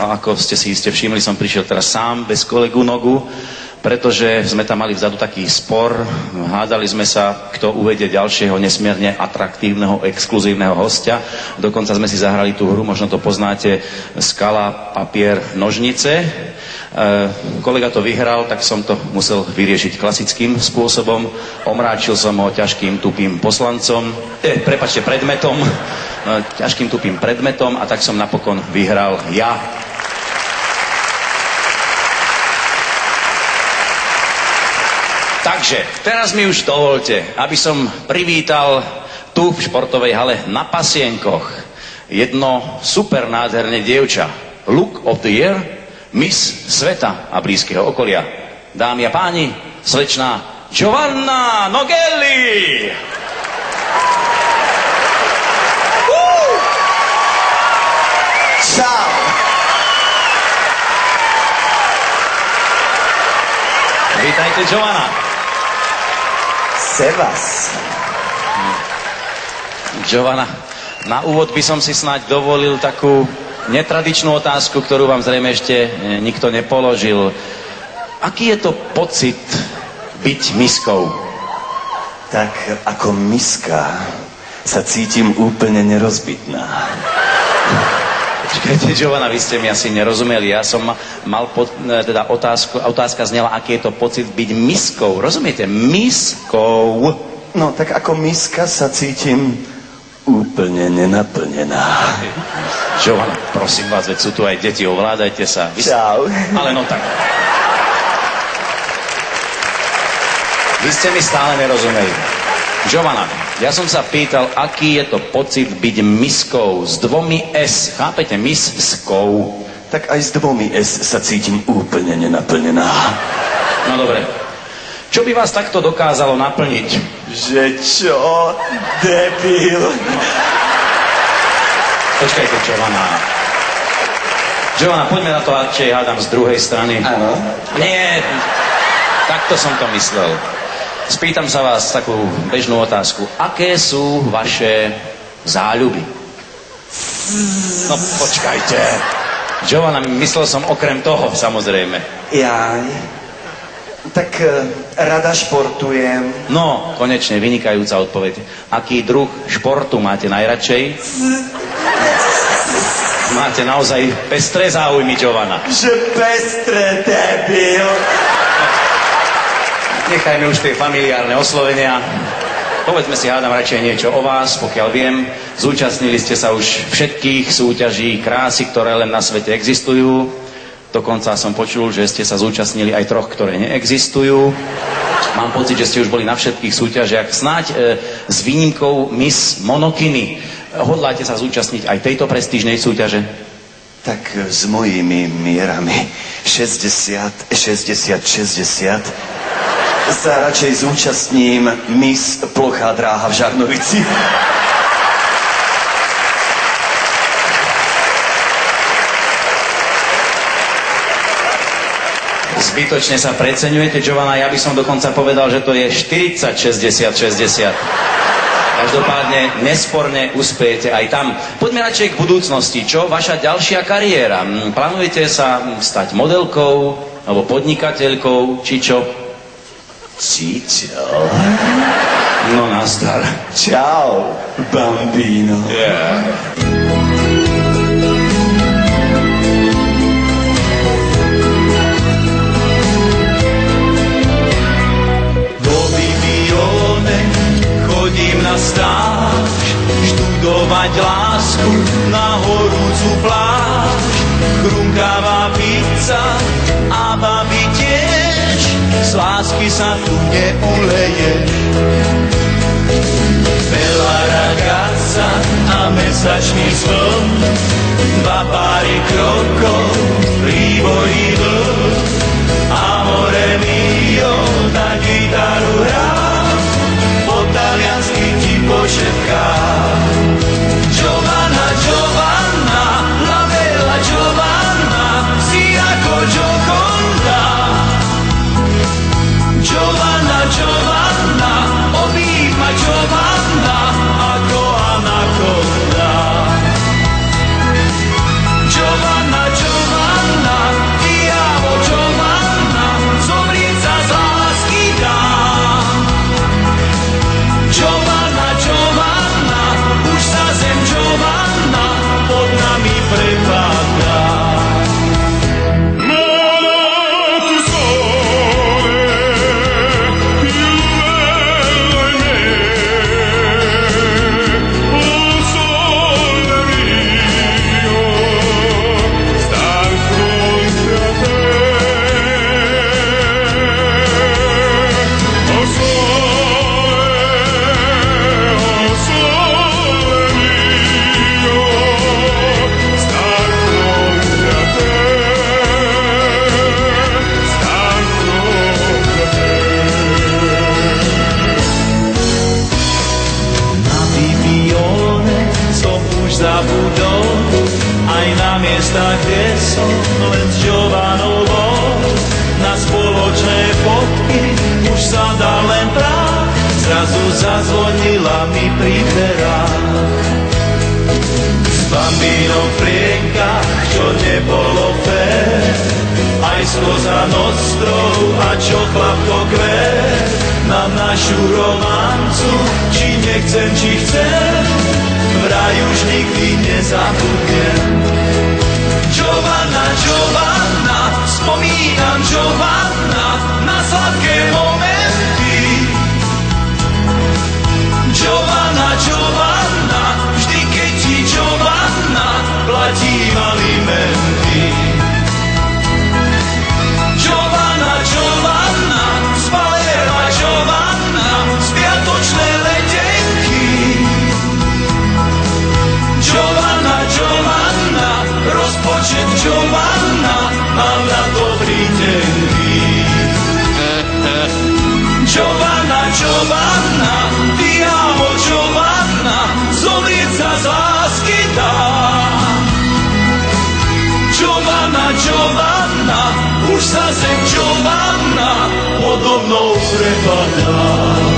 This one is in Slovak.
A ako ste si iste všimli, som prišiel teraz sám, bez kolegu Nogu, pretože sme tam mali vzadu taký spor. Hádali sme sa, kto uvedie ďalšieho nesmierne atraktívneho, exkluzívneho hostia. Dokonca sme si zahrali tú hru, možno to poznáte, skala, papier, nožnice. Kolega to vyhral, tak som to musel vyriešiť klasickým spôsobom. Omráčil som ho ťažkým tupým predmetom. Ťažkým tupým predmetom a tak som napokon vyhral ja. Takže, teraz mi už dovolte, aby som privítal tu v športovej hale na Pasienkoch jedno super nádherné dievča. Look of the year, Miss sveta a blízkeho okolia. Dámy a páni, slečná Giovanna Nogelli! Čau! Vítajte, Giovanna. Servus. Giovanna, na úvod by som si snáď dovolil takú netradičnú otázku, ktorú vám zrejme ešte nikto nepoložil. Aký je to pocit byť miskou? Tak ako miska sa cítim úplne nerozbitná. Počkajte, Giovanna, vy ste mi asi nerozumeli. Ja som mal otázka znela, aký je to pocit byť miskou. Rozumiete? Miskou. No, tak ako miska sa cítim úplne nenaplnená. Giovanna, prosím vás, veď sú tu aj deti, ovládajte sa. Čau. Ale no tak. Vy ste mi stále nerozumeli. Giovanna, ja som sa pýtal, aký je to pocit byť miskou s dvomi S. Chápete? Miskou. Tak aj s dvomi S sa cítim úplne nenaplnená. No dobre. Čo by vás takto dokázalo naplniť? Že čo? Debil. Počkajte, Giovanna. Giovanna, poďme na to, radšej hádam z druhej strany. Áno. Nie, takto som to myslel. Spýtam sa vás takú bežnú otázku. Aké sú vaše záľuby? No počkajte. Giovanna, myslel som okrem toho, samozrejme. Jaj. Tak rada športujem. No, konečne, vynikajúca odpoveď. Aký druh športu máte najradšej? Máte naozaj pestré záujmy, Giovanna. Že pestré, debil. Nechajme už tie familiárne oslovenia. Povedzme si, hádam, radšej niečo o vás. Pokiaľ viem, zúčastnili ste sa už všetkých súťaží krásy, ktoré len na svete existujú. Dokonca som počul, že ste sa zúčastnili aj troch, ktoré neexistujú. Mám pocit, že ste už boli na všetkých súťažiach. Snáď s výnimkou Miss Monokiny. Hodláte sa zúčastniť aj tejto prestížnej súťaže? Tak s mojimi mierami 60 sa radšej zúčastním Miss Plochá dráha v Žarnovici. Zbytočne sa preceňujete, Giovanna. Ja by som dokonca povedal, že to je 40-60-60. Každopádne nesporne uspejete aj tam. Poďme radšej k budúcnosti. Čo vaša ďalšia kariéra? Plánujete sa stať modelkou alebo podnikateľkou, či čo? Cíťo. No nazdar. Čau, bambino. Yeah. Do Bibione chodím na stáž, študovať lásku na horúcu pláž. Chrumkavá pizza a babi tiež, z lásky sa tu neuleješ. Bella ragazza a mesačný sln, dva páry krokov, príbojí vln. Amore mio, na gitaru hrám, po taliansky ti pošepkám. Giovanna, Giovanna, la bella Giovanna, si ako Gioconda. Giovanna, Giovanna, objíma Giovanna, ako anakonda. Giovanna, Giovanna, sa, kde som len s Giovannovou. Na spoločné fotky už sa dá len prách, zrazu zazvonila mi pri dverách. S bambínom v plienkach, čo nebolo fér, aj skoza noc strov a čo chlapko kvér. Na našu romancu, či nechcem, či chcem, vraj už nikdy nezabudnem. Giovanna, Giovanna, spomínam Giovanna na sladké momenty. Giovanna, Giovanna, vždy keď ti Giovanna platím alimenty. Giovanna, Giovanna, spalera Giovanna, spiatočné letenky. Giovanna, Giovanna, rozpočet Giovanna, mám na to prítenky. Giovanna, Giovanna, ty amo Giovanna, zomrieť sa z lásky dá. Giovanna, Giovanna, už sa zem Giovanna podo mnou prepadá.